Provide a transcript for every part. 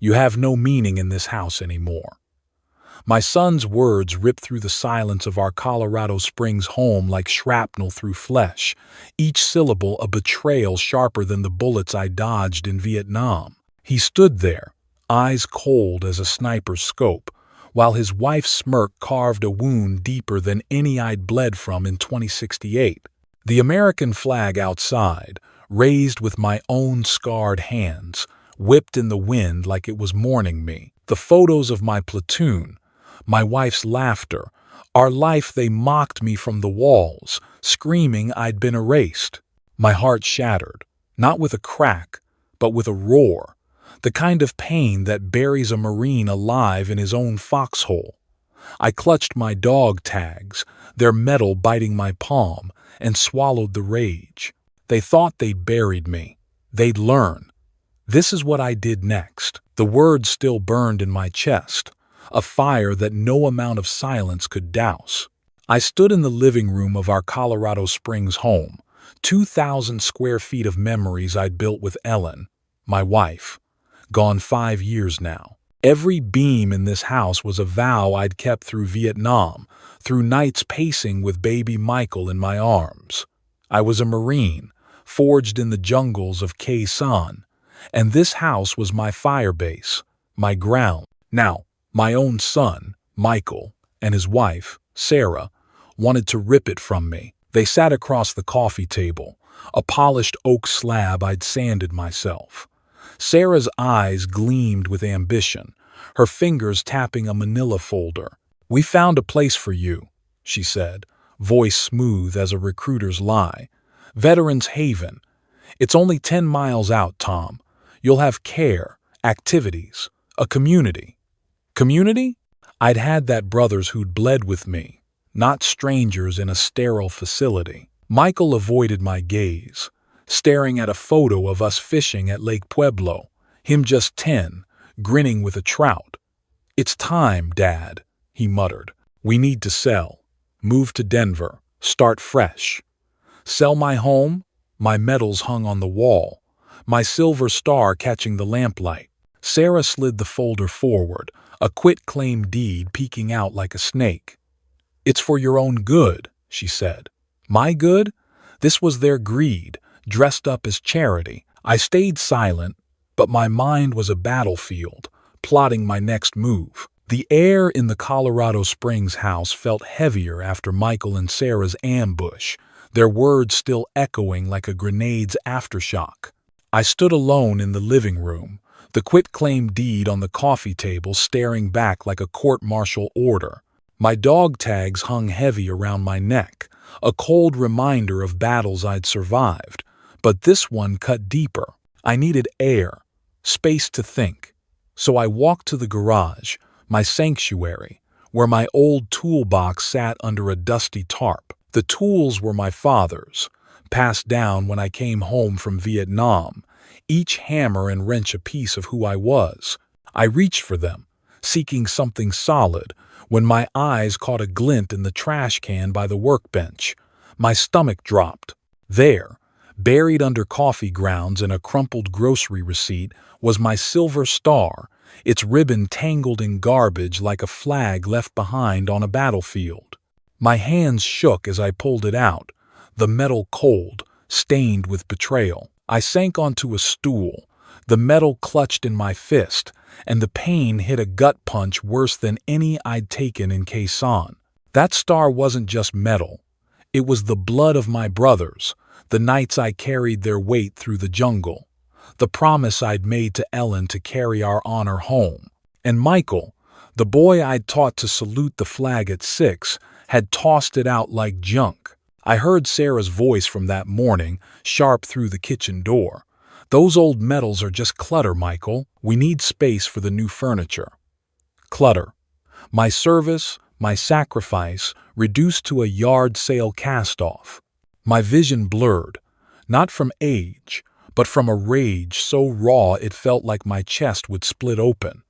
You have no meaning in this house anymore." My son's words ripped through the silence of our Colorado Springs home like shrapnel through flesh, each syllable a betrayal sharper than the bullets I dodged in Vietnam. He stood there, eyes cold as a sniper's scope, while his wife's smirk carved a wound deeper than any I'd bled from in 2068. The American flag outside, raised with my own scarred hands, whipped in the wind like it was mourning me. The photos of my platoon, my wife's laughter, our life, they mocked me from the walls, screaming I'd been erased. My heart shattered, not with a crack, but with a roar, the kind of pain that buries a Marine alive in his own foxhole. I clutched my dog tags, their metal biting my palm, and swallowed the rage. They thought they'd buried me. They'd learn. This is what I did next. The words still burned in my chest, a fire that no amount of silence could douse. I stood in the living room of our Colorado Springs home, 2,000 square feet of memories I'd built with Ellen, my wife, gone 5 years now. Every beam in this house was a vow I'd kept through Vietnam, through nights pacing with baby Michael in my arms. I was a Marine, forged in the jungles of Khe Sanh, and this house was my fire base, my ground. Now, my own son, Michael, and his wife, Sarah, wanted to rip it from me. They sat across the coffee table, a polished oak slab I'd sanded myself. Sarah's eyes gleamed with ambition, her fingers tapping a manila folder. "We found a place for you," she said, voice smooth as a recruiter's lie. "Veterans Haven. It's only 10 miles out, Tom. You'll have care, activities, a community." Community? I'd had that brothers who'd bled with me, not strangers in a sterile facility. Michael avoided my gaze, staring at a photo of us fishing at Lake Pueblo, him just 10, grinning with a trout. "It's time, Dad," he muttered. "We need to sell. Move to Denver. Start fresh." Sell my home? My medals hung on the wall, my silver star catching the lamplight. Sarah slid the folder forward, a quit-claim deed peeking out like a snake. "It's for your own good," she said. My good? This was their greed, dressed up as charity. I stayed silent, but my mind was a battlefield, plotting my next move. The air in the Colorado Springs house felt heavier after Michael and Sarah's ambush, their words still echoing like a grenade's aftershock. I stood alone in the living room, the quitclaim deed on the coffee table staring back like a court-martial order. My dog tags hung heavy around my neck, a cold reminder of battles I'd survived, but this one cut deeper. I needed air, space to think. So I walked to the garage, my sanctuary, where my old toolbox sat under a dusty tarp. The tools were my father's, passed down when I came home from Vietnam, each hammer and wrench a piece of who I was. I reached for them, seeking something solid, when my eyes caught a glint in the trash can by the workbench. My stomach dropped. There, buried under coffee grounds and a crumpled grocery receipt, was my silver star, its ribbon tangled in garbage like a flag left behind on a battlefield. My hands shook as I pulled it out, the metal cold, stained with betrayal. I sank onto a stool, the metal clutched in my fist, and the pain hit a gut punch worse than any I'd taken in Khe Sanh. That star wasn't just metal. It was the blood of my brothers, the nights I carried their weight through the jungle, the promise I'd made to Ellen to carry our honor home. And Michael, the boy I'd taught to salute the flag at 6, had tossed it out like junk. I heard Sarah's voice from that morning, sharp through the kitchen door. "Those old medals are just clutter, Michael. We need space for the new furniture." Clutter. My service, my sacrifice, reduced to a yard sale cast-off. My vision blurred, not from age, but from a rage so raw it felt like my chest would split open.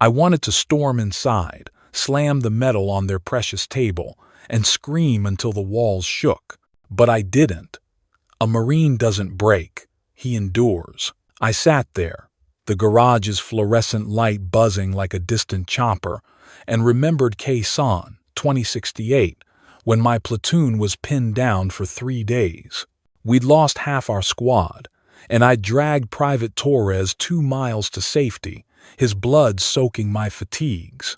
I wanted to storm inside, slam the metal on their precious table, and scream until the walls shook. But I didn't. A Marine doesn't break. He endures. I sat there, the garage's fluorescent light buzzing like a distant chopper, and remembered Khe-Sanh, 2068, when my platoon was pinned down for 3 days. We'd lost half our squad, and I'd dragged Private Torres 2 miles to safety, his blood soaking my fatigues.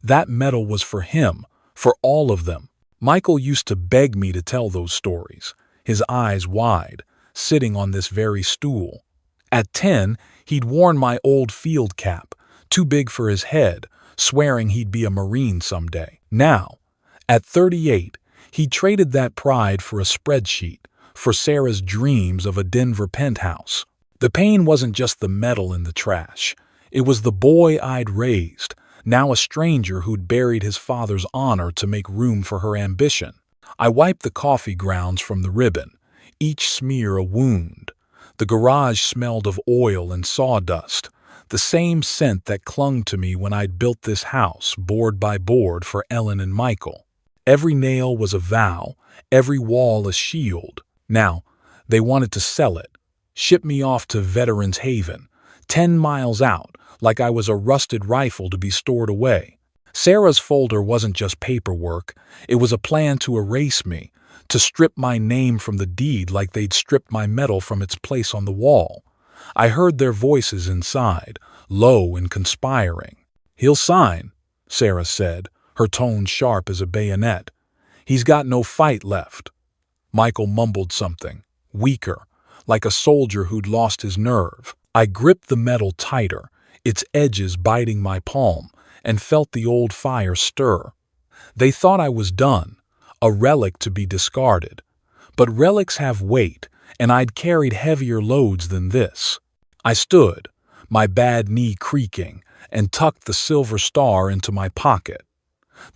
That medal was for him, for all of them. Michael used to beg me to tell those stories, his eyes wide, sitting on this very stool. At 10, he'd worn my old field cap, too big for his head, swearing he'd be a Marine someday. Now, at 38, he traded that pride for a spreadsheet, for Sarah's dreams of a Denver penthouse. The pain wasn't just the metal in the trash. It was the boy I'd raised, now a stranger who'd buried his father's honor to make room for her ambition. I wiped the coffee grounds from the ribbon, each smear a wound. The garage smelled of oil and sawdust, the same scent that clung to me when I'd built this house, board by board, for Ellen and Michael. Every nail was a vow, every wall a shield. Now, they wanted to sell it, ship me off to Veterans Haven, 10 miles out, like I was a rusted rifle to be stored away. Sarah's folder wasn't just paperwork, it was a plan to erase me, to strip my name from the deed like they'd stripped my medal from its place on the wall. I heard their voices inside, low and conspiring. "He'll sign," Sarah said, her tone sharp as a bayonet. "He's got no fight left." Michael mumbled something, weaker, like a soldier who'd lost his nerve. I gripped the metal tighter, its edges biting my palm, and felt the old fire stir. They thought I was done, a relic to be discarded. But relics have weight, and I'd carried heavier loads than this. I stood, my bad knee creaking, and tucked the silver star into my pocket.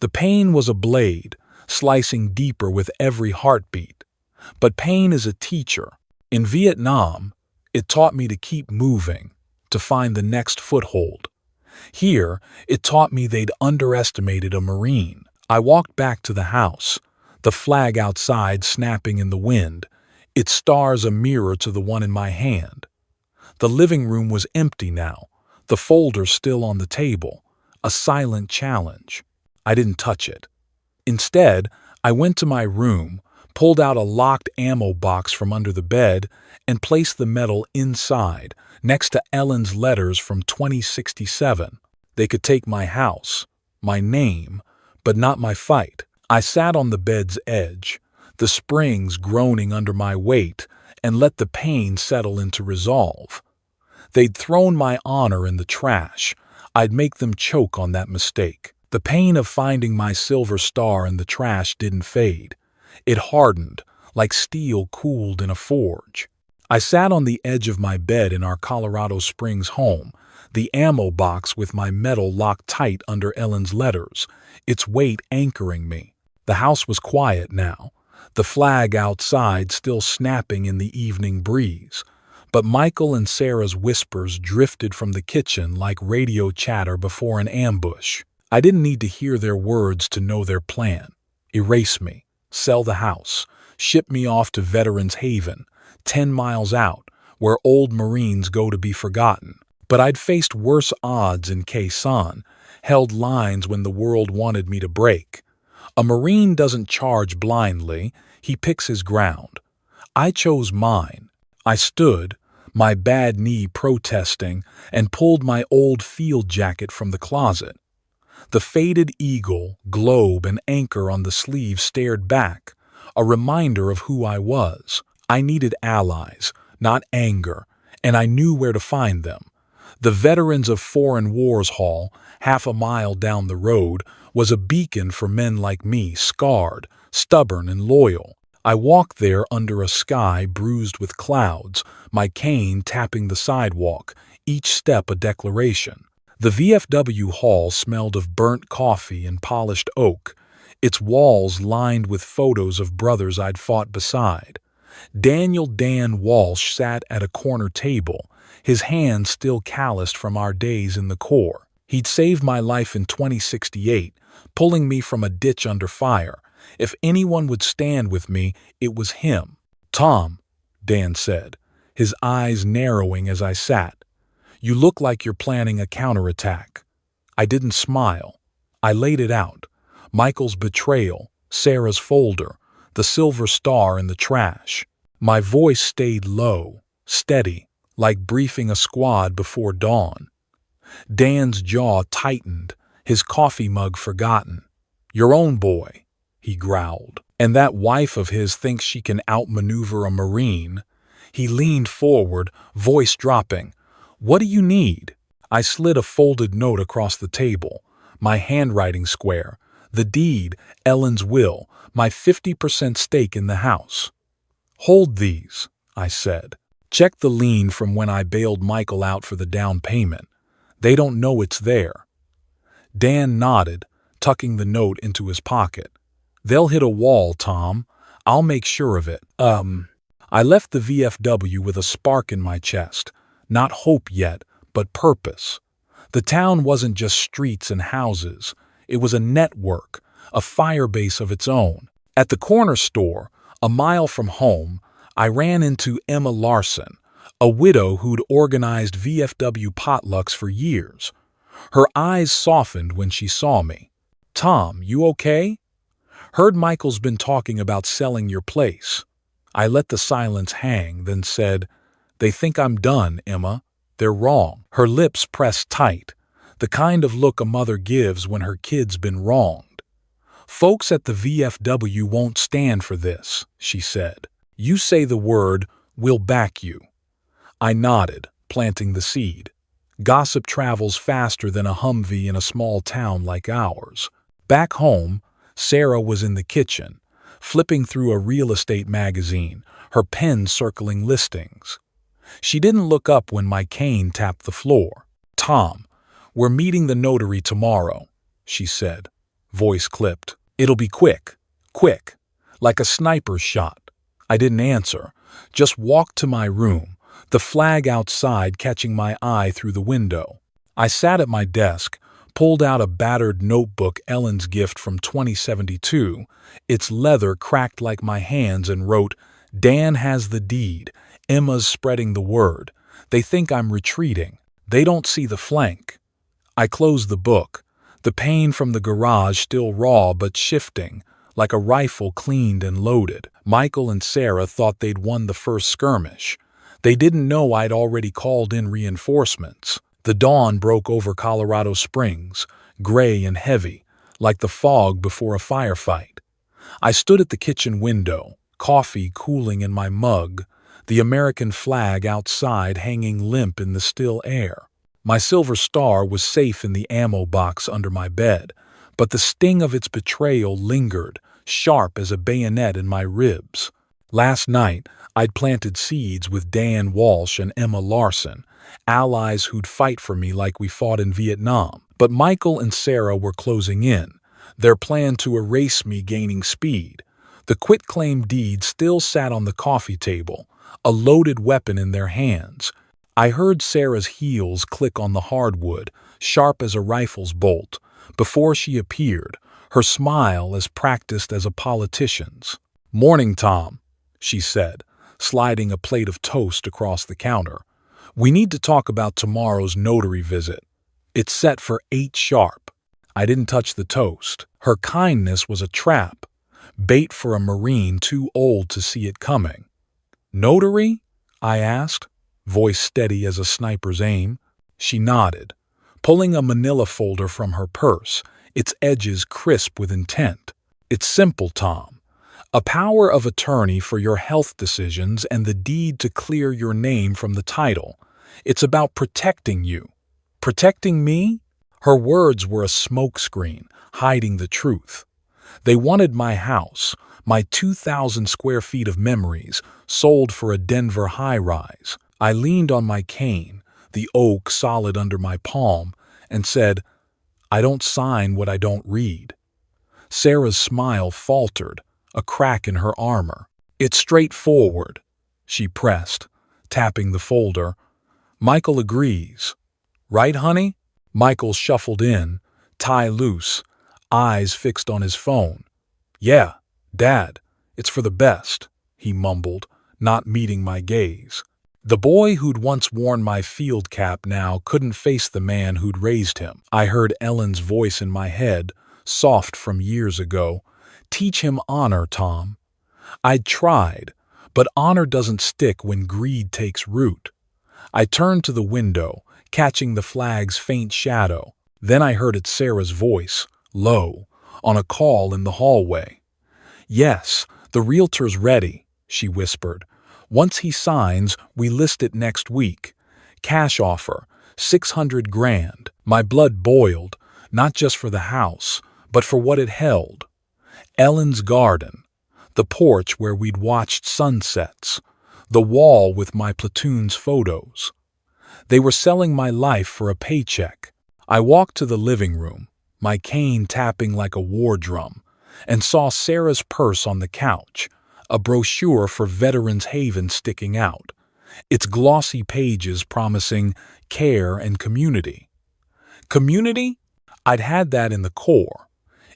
The pain was a blade, slicing deeper with every heartbeat. But pain is a teacher. In Vietnam, it taught me to keep moving, to find the next foothold. Here, it taught me they'd underestimated a Marine. I walked back to the house, the flag outside snapping in the wind, its stars a mirror to the one in my hand. The living room was empty now, the folder still on the table, a silent challenge. I didn't touch it. Instead, I went to my room, pulled out a locked ammo box from under the bed, and placed the medal inside, next to Ellen's letters from 2067. They could take my house, my name, but not my fight. I sat on the bed's edge, the springs groaning under my weight, and let the pain settle into resolve. They'd thrown my honor in the trash. I'd make them choke on that mistake. The pain of finding my silver star in the trash didn't fade. It hardened, like steel cooled in a forge. I sat on the edge of my bed in our Colorado Springs home, the ammo box with my medal locked tight under Ellen's letters, its weight anchoring me. The house was quiet now, the flag outside still snapping in the evening breeze. But Michael and Sarah's whispers drifted from the kitchen like radio chatter before an ambush. I didn't need to hear their words to know their plan. Erase me, sell the house, ship me off to Veterans Haven, 10 miles out, where old Marines go to be forgotten. But I'd faced worse odds in Khe-Sanh, held lines when the world wanted me to break. A Marine doesn't charge blindly, he picks his ground. I chose mine. I stood, my bad knee protesting, and pulled my old field jacket from the closet. The faded eagle, globe, and anchor on the sleeve stared back, a reminder of who I was. I needed allies, not anger, and I knew where to find them. The Veterans of Foreign Wars Hall, half a mile down the road, was a beacon for men like me, scarred, stubborn, and loyal. I walked there under a sky bruised with clouds, my cane tapping the sidewalk, each step a declaration. The VFW hall smelled of burnt coffee and polished oak, its walls lined with photos of brothers I'd fought beside. Daniel Dan Walsh sat at a corner table, his hands still calloused from our days in the Corps. He'd saved my life in 2068, pulling me from a ditch under fire. If anyone would stand with me, it was him. "Tom," Dan said, his eyes narrowing as I sat, You look like you're planning a counterattack." I didn't smile. I laid it out. Michael's betrayal, Sarah's folder, the silver star in the trash. My voice stayed low, steady, like briefing a squad before dawn. Dan's jaw tightened, his coffee mug forgotten. "Your own boy," he growled. "And that wife of his thinks she can outmaneuver a Marine." He leaned forward, voice dropping. "What do you need?" I slid a folded note across the table, my handwriting square, the deed, Ellen's will, my 50% stake in the house. "Hold these," I said. "Check the lien from when I bailed Michael out for the down payment. They don't know it's there." Dan nodded, tucking the note into his pocket. "They'll hit a wall, Tom. I'll make sure of it." I left the VFW with a spark in my chest. Not hope yet, but purpose. The town wasn't just streets and houses. It was a network, a firebase of its own. At the corner store, a mile from home, I ran into Emma Larson, a widow who'd organized VFW potlucks for years. Her eyes softened when she saw me. "Tom, you okay? Heard Michael's been talking about selling your place." I let the silence hang, then said, "They think I'm done, Emma. They're wrong." Her lips pressed tight, the kind of look a mother gives when her kid's been wronged. "Folks at the VFW won't stand for this," she said. "You say the word, we'll back you." I nodded, planting the seed. Gossip travels faster than a Humvee in a small town like ours. Back home, Sarah was in the kitchen, flipping through a real estate magazine, her pen circling listings. She didn't look up when my cane tapped the floor. "Tom, we're meeting the notary tomorrow," she said, voice clipped. "It'll be quick, quick, like a sniper's shot." I didn't answer, just walked to my room, the flag outside catching my eye through the window. I sat at my desk, pulled out a battered notebook, Ellen's gift from 2072, its leather cracked like my hands, and wrote, "Dan has the deed. Emma's spreading the word. They think I'm retreating. They don't see the flank." I closed the book, the pain from the garage still raw but shifting, like a rifle cleaned and loaded. Michael and Sarah thought they'd won the first skirmish. They didn't know I'd already called in reinforcements. The dawn broke over Colorado Springs, gray and heavy, like the fog before a firefight. I stood at the kitchen window, coffee cooling in my mug, the American flag outside hanging limp in the still air. My silver star was safe in the ammo box under my bed, but the sting of its betrayal lingered, sharp as a bayonet in my ribs. Last night, I'd planted seeds with Dan Walsh and Emma Larson, allies who'd fight for me like we fought in Vietnam. But Michael and Sarah were closing in, their plan to erase me gaining speed. The quitclaim deed still sat on the coffee table, a loaded weapon in their hands. I heard Sarah's heels click on the hardwood, sharp as a rifle's bolt, before she appeared, her smile as practiced as a politician's. "Morning, Tom," she said, sliding a plate of toast across the counter. "We need to talk about tomorrow's notary visit. It's set for 8 sharp. I didn't touch the toast. Her kindness was a trap, bait for a Marine too old to see it coming. "Notary?" I asked, voice steady as a sniper's aim. She nodded, pulling a manila folder from her purse, its edges crisp with intent. "It's simple, Tom. A power of attorney for your health decisions and the deed to clear your name from the title. It's about protecting you." "Protecting me?" Her words were a smokescreen, hiding the truth. They wanted my house, my 2,000 square feet of memories, sold for a Denver high-rise. I leaned on my cane, the oak solid under my palm, and said, "I don't sign what I don't read." Sarah's smile faltered, a crack in her armor. "It's straightforward," she pressed, tapping the folder. "Michael agrees. Right, honey?" Michael shuffled in, tie loose, eyes fixed on his phone. "Yeah, Dad, it's for the best," he mumbled, not meeting my gaze. The boy who'd once worn my field cap now couldn't face the man who'd raised him. I heard Ellen's voice in my head, soft from years ago. Teach him honor, Tom. I'd tried, but honor doesn't stick when greed takes root. I turned to the window, catching the flag's faint shadow. Then I heard Sarah's voice, low, on a call in the hallway. "Yes, the realtor's ready," she whispered. "Once he signs, we list it next week. Cash offer, 600 grand. My blood boiled, not just for the house, but for what it held. Ellen's garden, the porch where we'd watched sunsets, the wall with my platoon's photos. They were selling my life for a paycheck. I walked to the living room, my cane tapping like a war drum, and saw Sarah's purse on the couch, a brochure for Veterans Haven sticking out, its glossy pages promising care and community. Community? I'd had that in the Corps,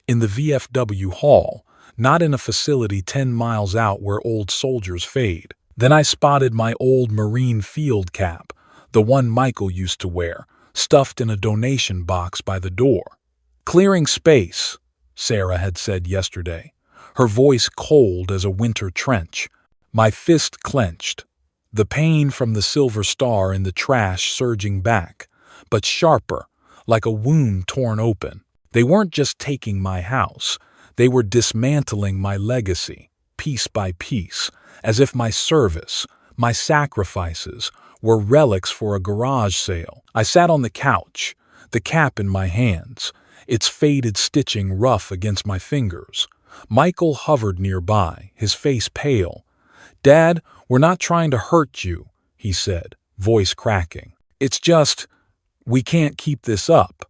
in the VFW hall, not in a facility 10 miles out where old soldiers fade. Then I spotted my old Marine field cap, the one Michael used to wear, stuffed in a donation box by the door. "Clearing space," Sarah had said yesterday, her voice cold as a winter trench. My fist clenched, the pain from the silver star in the trash surging back, but sharper, like a wound torn open. They weren't just taking my house, they were dismantling my legacy, piece by piece, as if my service, my sacrifices, were relics for a garage sale. I sat on the couch, the cap in my hands, its faded stitching rough against my fingers. Michael hovered nearby, his face pale. "Dad, we're not trying to hurt you," he said, voice cracking. "It's just, we can't keep this up."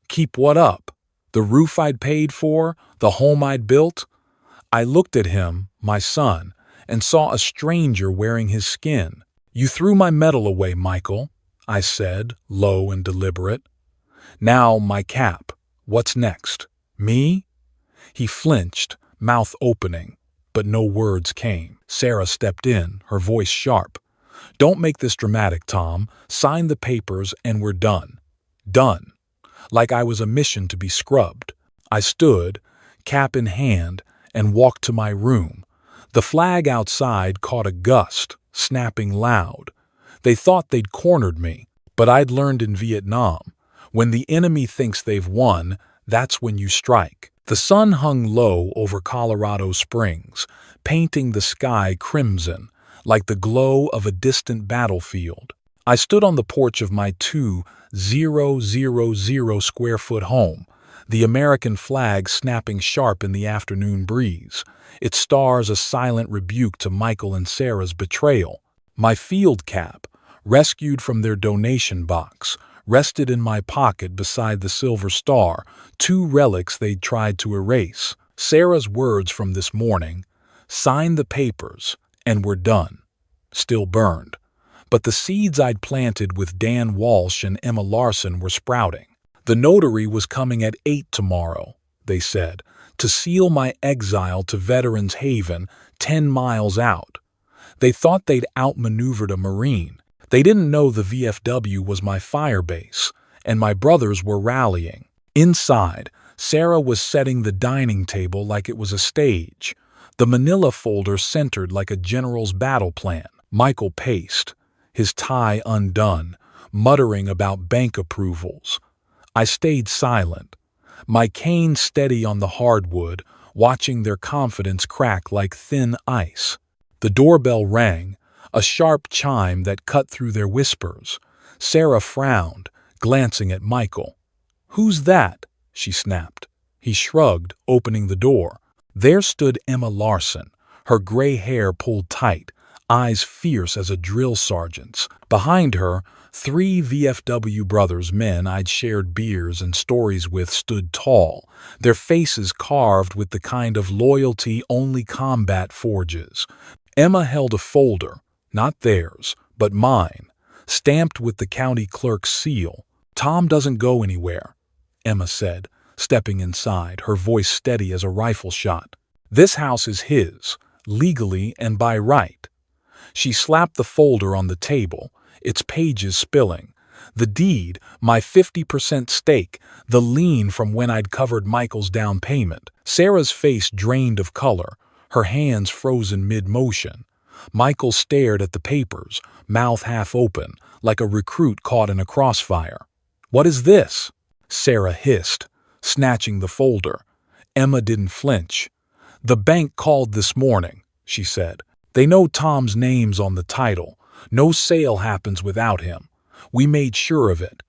"Keep what up? The roof I'd paid for? The home I'd built?" I looked at him, my son, and saw a stranger wearing his skin. "You threw my medal away, Michael," I said, low and deliberate. "Now my cap. What's next? Me?" He flinched, mouth opening, but no words came. Sarah stepped in, her voice sharp. "Don't make this dramatic, Tom. Sign the papers and we're done." Done. Like I was a mission to be scrubbed. I stood, cap in hand, and walked to my room. The flag outside caught a gust, snapping loud. They thought they'd cornered me, but I'd learned in Vietnam, when the enemy thinks they've won, that's when you strike. The sun hung low over Colorado Springs, painting the sky crimson, like the glow of a distant battlefield. I stood on the porch of my 2,000 square foot home, the American flag snapping sharp in the afternoon breeze, its stars a silent rebuke to Michael and Sarah's betrayal. My field cap, rescued from their donation box, rested in my pocket beside the silver star, two relics they'd tried to erase. Sarah's words from this morning, "Sign the papers, and we're done," still burned. But the seeds I'd planted with Dan Walsh and Emma Larson were sprouting. The notary was coming at 8 tomorrow, they said, to seal my exile to Veterans Haven 10 miles out. They thought they'd outmaneuvered a Marine. They didn't know the VFW was my fire base, and my brothers were rallying. Inside, Sarah was setting the dining table like it was a stage, the manila folder centered like a general's battle plan. Michael paced, his tie undone, muttering about bank approvals. I stayed silent, my cane steady on the hardwood, watching their confidence crack like thin ice. The doorbell rang, a sharp chime that cut through their whispers. Sarah frowned, glancing at Michael. "Who's that?" she snapped. He shrugged, opening the door. There stood Emma Larson, her gray hair pulled tight, eyes fierce as a drill sergeant's. Behind her, 3 VFW brothers, men I'd shared beers and stories with, stood tall, their faces carved with the kind of loyalty only combat forges. Emma held a folder, not theirs, but mine, stamped with the county clerk's seal. "Tom doesn't go anywhere," Emma said, stepping inside, her voice steady as a rifle shot. "This house is his, legally and by right. She slapped the folder on the table, its pages spilling. The deed, my 50% stake, the lien from when I'd covered Michael's down payment. Sarah's face drained of color, her hands frozen mid-motion. Michael stared at the papers, mouth half open, like a recruit caught in a crossfire. "What is this?" Sarah hissed, snatching the folder. Emma didn't flinch. "The bank called this morning," she said. "They know Tom's name's on the title. No sale happens without him. We made sure of it."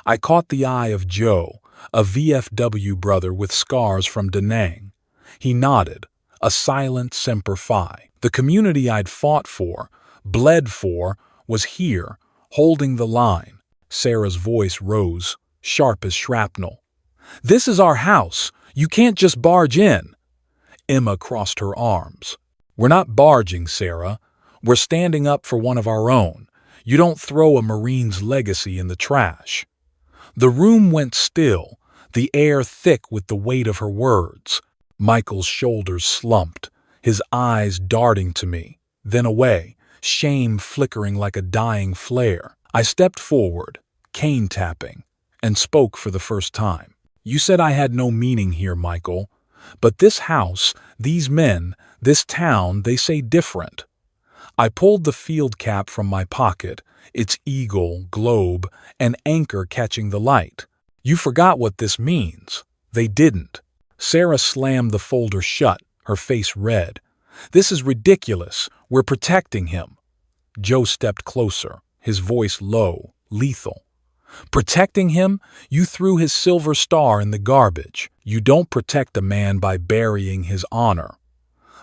I caught the eye of Joe, a VFW brother with scars from Da Nang. He nodded, a silent semper fi. The community I'd fought for, bled for, was here, holding the line. Sarah's voice rose, sharp as shrapnel. "This is our house. You can't just barge in." Emma crossed her arms. "We're not barging, Sarah. We're standing up for one of our own. You don't throw a Marine's legacy in the trash." The room went still, the air thick with the weight of her words. Michael's shoulders slumped, his eyes darting to me, then away, shame flickering like a dying flare. I stepped forward, cane tapping, and spoke for the first time. "You said I had no meaning here, Michael. But this house, these men, this town, they say different." I pulled the field cap from my pocket, its eagle, globe, and anchor catching the light. "You forgot what this means." They didn't. Sarah slammed the folder shut, her face red. "This is ridiculous. We're protecting him." Joe stepped closer, his voice low, lethal. "Protecting him? You threw his silver star in the garbage. You don't protect a man by burying his honor."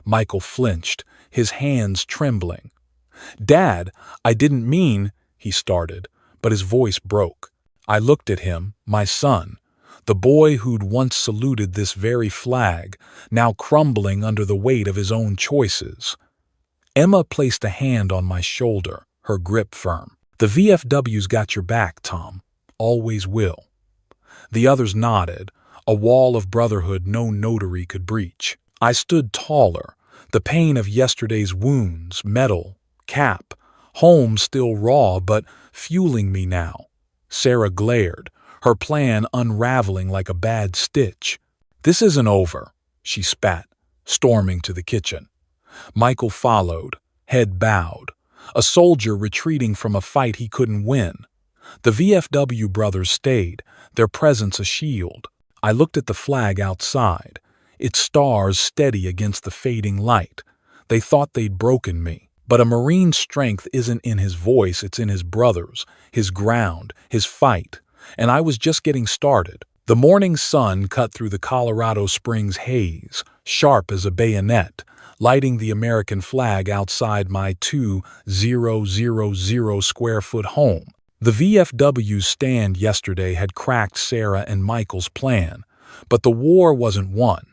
Michael flinched, his hands trembling. "Dad, I didn't mean," he started, but his voice broke. I looked at him, my son, the boy who'd once saluted this very flag, now crumbling under the weight of his own choices. Emma placed a hand on my shoulder, her grip firm. "The VFW's got your back, Tom. Always will." The others nodded, a wall of brotherhood no notary could breach. I stood taller, the pain of yesterday's wounds, metal, cap, home still raw but fueling me now. Sarah glared, her plan unraveling like a bad stitch. "This isn't over," she spat, storming to the kitchen. Michael followed, head bowed, a soldier retreating from a fight he couldn't win. The VFW brothers stayed, their presence a shield. I looked at the flag outside, its stars steady against the fading light. They thought they'd broken me. But a Marine's strength isn't in his voice, it's in his brothers, his ground, his fight. And I was just getting started. The morning sun cut through the Colorado Springs haze, sharp as a bayonet, lighting the American flag outside my 2,000 square foot home. The VFW's stand yesterday had cracked Sarah and Michael's plan, but the war wasn't won.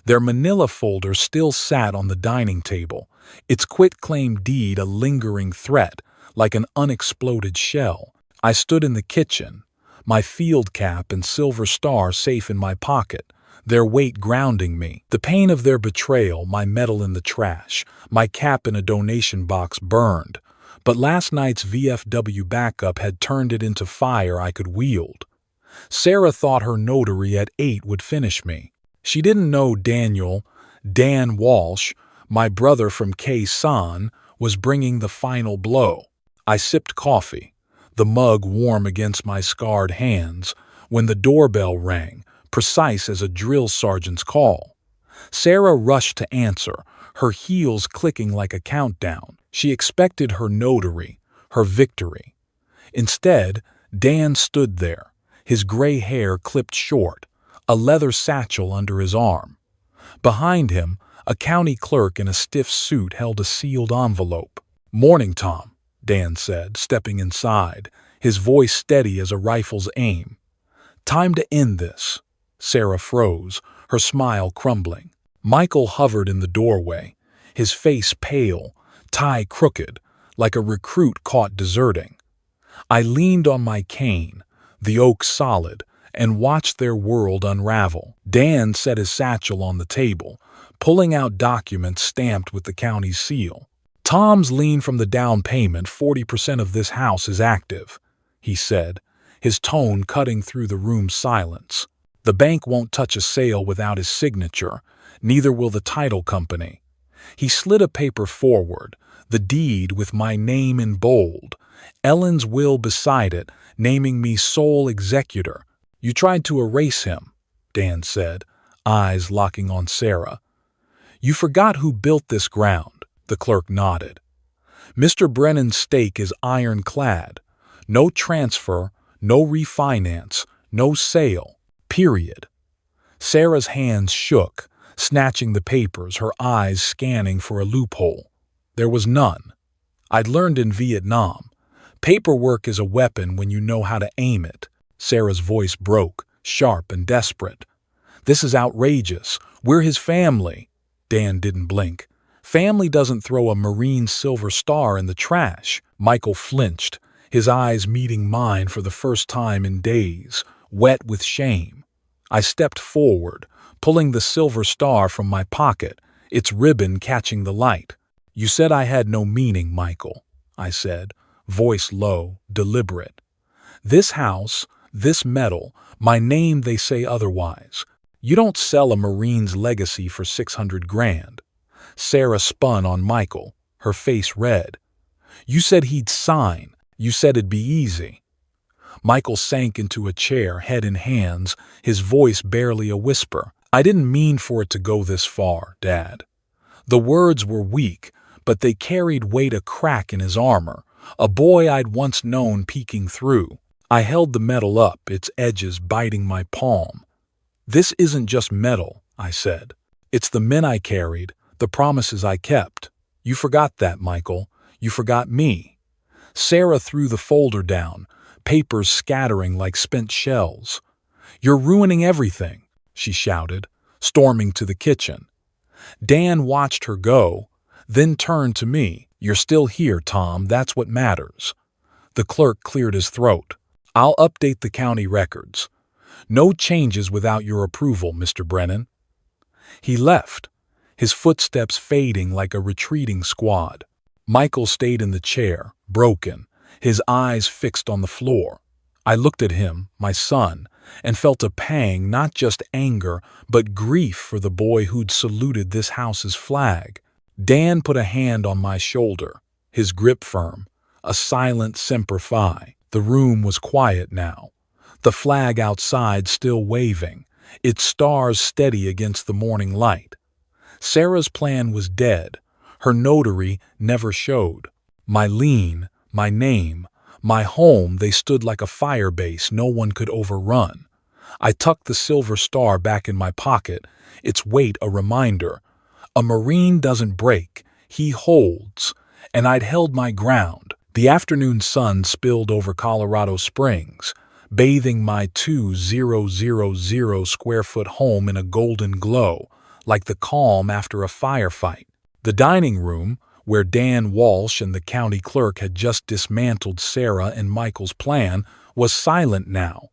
Their manila folder still sat on the dining table, its quitclaim deed a lingering threat, like an unexploded shell. I stood in the kitchen, my field cap and silver star safe in my pocket, their weight grounding me. The pain of their betrayal, my medal in the trash, my cap in a donation box burned. But last night's VFW backup had turned it into fire I could wield. Sarah thought her notary at 8 would finish me. She didn't know Dan Walsh, my brother from Khe-Sanh, was bringing the final blow. I sipped coffee, the mug warm against my scarred hands, when the doorbell rang, precise as a drill sergeant's call. Sarah rushed to answer, her heels clicking like a countdown. She expected her notary, her victory. Instead, Dan stood there, his gray hair clipped short, a leather satchel under his arm. Behind him, a county clerk in a stiff suit held a sealed envelope. "Morning, Tom," Dan said, stepping inside, his voice steady as a rifle's aim. "Time to end this." Sarah froze, her smile crumbling. Michael hovered in the doorway, his face pale, tie crooked, like a recruit caught deserting. I leaned on my cane, the oak solid, and watched their world unravel. Dan set his satchel on the table, pulling out documents stamped with the county's seal. Tom's lien from the down payment, 40% of this house is active, he said, his tone cutting through the room's silence. The bank won't touch a sale without his signature, neither will the title company. He slid a paper forward, the deed with my name in bold, Ellen's will beside it, naming me sole executor. You tried to erase him, Dan said, eyes locking on Sarah. You forgot who built this ground, the clerk nodded. Mr. Brennan's stake is ironclad. No transfer, no refinance, no sale, period. Sarah's hands shook, snatching the papers, her eyes scanning for a loophole. There was none. I'd learned in Vietnam. Paperwork is a weapon when you know how to aim it. Sarah's voice broke, sharp and desperate. This is outrageous. We're his family. Dan didn't blink. Family doesn't throw a Marine Silver Star in the trash. Michael flinched, his eyes meeting mine for the first time in days, wet with shame. I stepped forward, pulling the Silver Star from my pocket, its ribbon catching the light. You said I had no meaning, Michael, I said, voice low, deliberate. This house, this medal, my name, they say otherwise. You don't sell a Marine's legacy for 600 grand. Sarah spun on Michael, her face red. You said he'd sign. You said it'd be easy. Michael sank into a chair, head in hands, his voice barely a whisper. I didn't mean for it to go this far, Dad. The words were weak, but they carried weight, a crack in his armor, a boy I'd once known peeking through. I held the metal up, its edges biting my palm. This isn't just metal, I said. It's the men I carried, the promises I kept. You forgot that, Michael. You forgot me. Sarah threw the folder down, papers scattering like spent shells. You're ruining everything, she shouted, storming to the kitchen. Dan watched her go, then turned to me. You're still here, Tom, that's what matters. The clerk cleared his throat. I'll update the county records. No changes without your approval, Mr. Brennan. He left, his footsteps fading like a retreating squad. Michael stayed in the chair, broken, his eyes fixed on the floor. I looked at him, my son, and felt a pang, not just anger, but grief for the boy who'd saluted this house's flag. Dan put a hand on my shoulder, his grip firm, a silent semper fi. The room was quiet now, the flag outside still waving, its stars steady against the morning light. Sarah's plan was dead. Her notary never showed. My lien, my name, my home, they stood like a fire base no one could overrun. I tucked the Silver Star back in my pocket, its weight a reminder. A Marine doesn't break, he holds, and I'd held my ground. The afternoon sun spilled over Colorado Springs, bathing my 2,000 square foot home in a golden glow, like the calm after a firefight. The dining room, where Dan Walsh and the county clerk had just dismantled Sarah and Michael's plan, was silent now,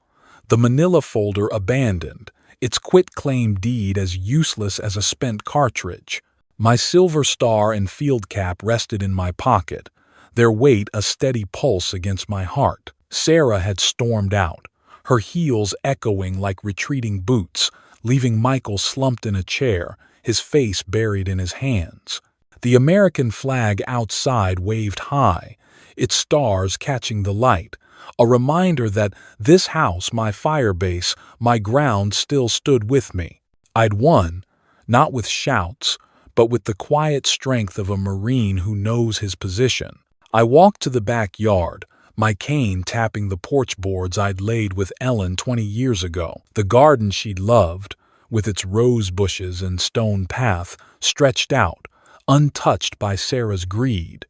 the manila folder abandoned, its quitclaim deed as useless as a spent cartridge. My Silver Star and field cap rested in my pocket, their weight a steady pulse against my heart. Sarah had stormed out, her heels echoing like retreating boots, leaving Michael slumped in a chair, his face buried in his hands. The American flag outside waved high, its stars catching the light, a reminder that this house, my firebase, my ground, still stood with me. I'd won, not with shouts, but with the quiet strength of a Marine who knows his position. I walked to the backyard, my cane tapping the porch boards I'd laid with Ellen 20 years ago. The garden she'd loved, with its rose bushes and stone path, stretched out, untouched by Sarah's greed.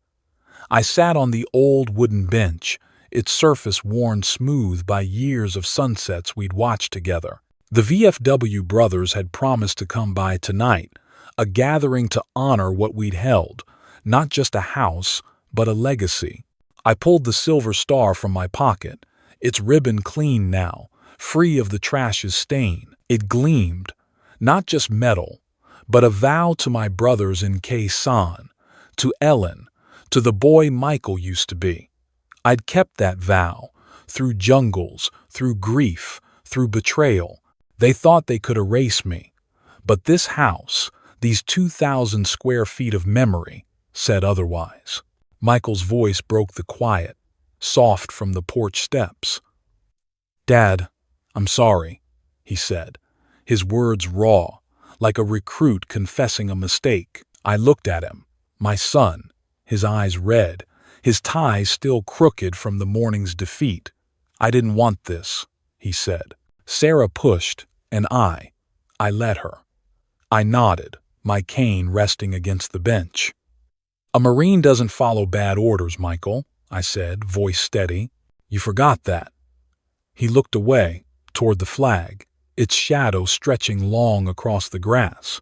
I sat on the old wooden bench, its surface worn smooth by years of sunsets we'd watched together. The VFW brothers had promised to come by tonight, a gathering to honor what we'd held, not just a house, but a legacy. I pulled the Silver Star from my pocket, its ribbon clean now, free of the trash's stain. It gleamed, not just metal, but a vow to my brothers in Quezon, to Ellen, to the boy Michael used to be. I'd kept that vow, through jungles, through grief, through betrayal. They thought they could erase me. But this house, these 2,000 square feet of memory, said otherwise. Michael's voice broke the quiet, soft from the porch steps. "Dad, I'm sorry," he said, his words raw, like a recruit confessing a mistake. I looked at him, my son, his eyes red, his tie still crooked from the morning's defeat. "I didn't want this," he said. Sarah pushed, and I let her. I nodded, my cane resting against the bench. "A Marine doesn't follow bad orders, Michael," I said, voice steady. "You forgot that." He looked away, toward the flag, its shadow stretching long across the grass.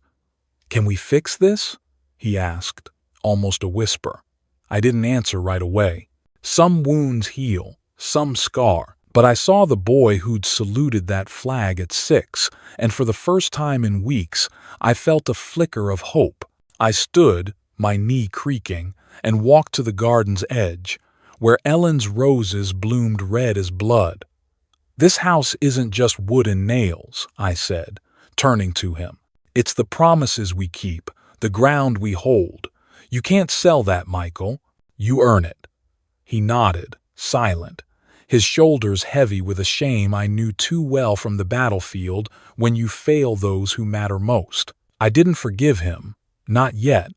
"Can we fix this?" he asked, almost a whisper. I didn't answer right away. Some wounds heal, some scar, but I saw the boy who'd saluted that flag at 6, and for the first time in weeks, I felt a flicker of hope. I stood, my knee creaking, and walked to the garden's edge, where Ellen's roses bloomed red as blood. "This house isn't just wood and nails," I said, turning to him. "It's the promises we keep, the ground we hold. You can't sell that, Michael. You earn it." He nodded, silent, his shoulders heavy with a shame I knew too well from the battlefield when you fail those who matter most. I didn't forgive him, not yet,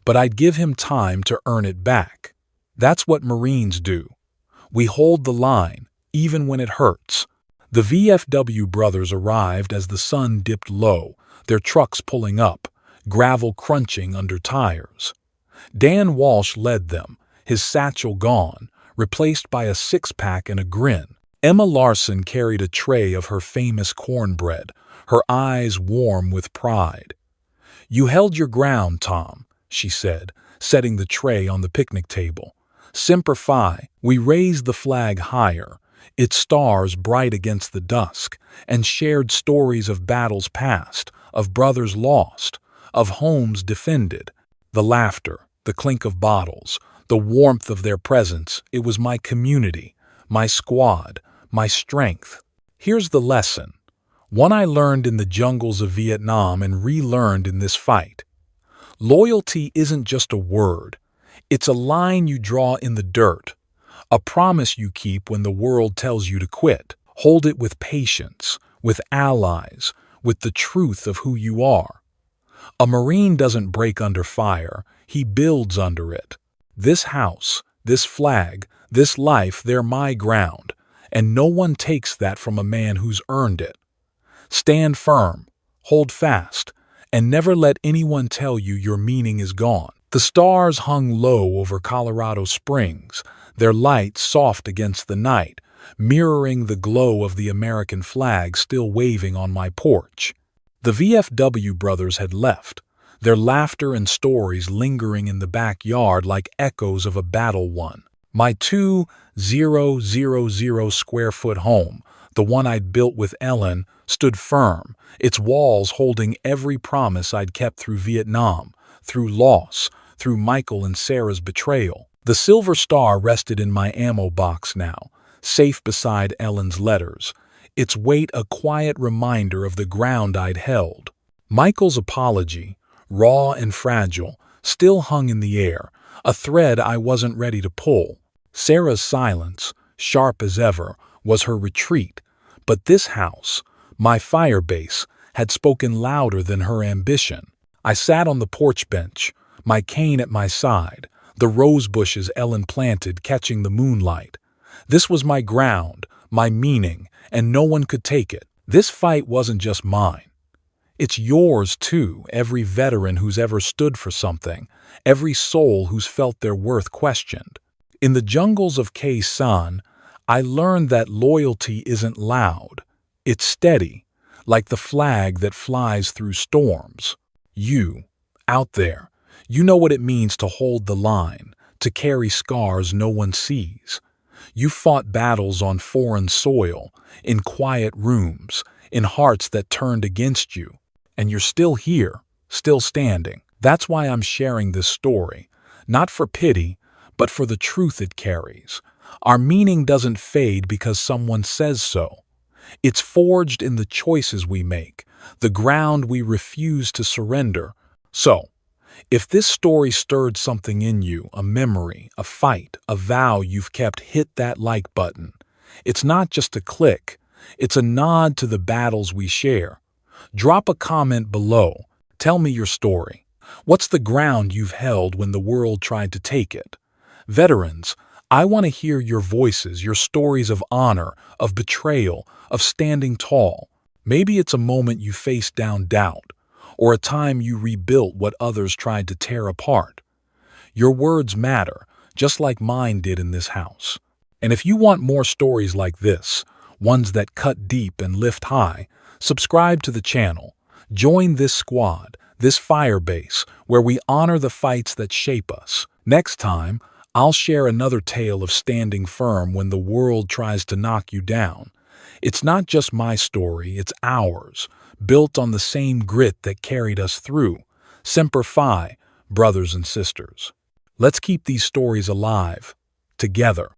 but I'd give him time to earn it back. That's what Marines do. We hold the line, even when it hurts. The VFW brothers arrived as the sun dipped low, their trucks pulling up, gravel crunching under tires. Dan Walsh led them, his satchel gone, replaced by a six-pack and a grin. Emma Larson carried a tray of her famous cornbread, her eyes warm with pride. "You held your ground, Tom," she said, setting the tray on the picnic table. "Semper Fi, we raised the flag higher, its stars bright against the dusk, and shared stories of battles past, of brothers lost, of homes defended. The laughter, the clink of bottles, the warmth of their presence, it was my community, my squad, my strength. Here's the lesson, one I learned in the jungles of Vietnam and relearned in this fight. Loyalty isn't just a word. It's a line you draw in the dirt, a promise you keep when the world tells you to quit. Hold it with patience, with allies, with the truth of who you are. A Marine doesn't break under fire, he builds under it. This house, this flag, this life, they're my ground, and no one takes that from a man who's earned it. Stand firm, hold fast, and never let anyone tell you your meaning is gone." The stars hung low over Colorado Springs, their light soft against the night, mirroring the glow of the American flag still waving on my porch. The VFW brothers had left, their laughter and stories lingering in the backyard like echoes of a battle won. My 2,000 square foot home, the one I'd built with Ellen, stood firm, its walls holding every promise I'd kept through Vietnam, through loss, through Michael and Sarah's betrayal. The silver star rested in my ammo box now, safe beside Ellen's letters, its weight a quiet reminder of the ground I'd held. Michael's apology, raw and fragile, still hung in the air, a thread I wasn't ready to pull. Sarah's silence, sharp as ever, was her retreat, but this house, my fire base, had spoken louder than her ambition. I sat on the porch bench, my cane at my side, the rose bushes Ellen planted catching the moonlight. This was my ground, my meaning, and no one could take it. This fight wasn't just mine. It's yours, too, every veteran who's ever stood for something, every soul who's felt their worth questioned. In the jungles of Khe Sanh, I learned that loyalty isn't loud. It's steady, like the flag that flies through storms. You, out there, you know what it means to hold the line, to carry scars no one sees. You fought battles on foreign soil, in quiet rooms, in hearts that turned against you. And you're still here, still standing. That's why I'm sharing this story. Not for pity, but for the truth it carries. Our meaning doesn't fade because someone says so. It's forged in the choices we make, the ground we refuse to surrender. So, if this story stirred something in you, a memory, a fight, a vow you've kept, hit that like button. It's not just a click, it's a nod to the battles we share. Drop a comment below. Tell me your story. What's the ground you've held when the world tried to take it? Veterans, I want to hear your voices, your stories of honor, of betrayal, of standing tall. Maybe it's a moment you faced down doubt, or a time you rebuilt what others tried to tear apart. Your words matter, just like mine did in this house. And if you want more stories like this, ones that cut deep and lift high, subscribe to the channel. Join this squad, this fire base, where we honor the fights that shape us. Next time, I'll share another tale of standing firm when the world tries to knock you down. It's not just my story, it's ours, built on the same grit that carried us through. Semper Fi, brothers and sisters. Let's keep these stories alive, together.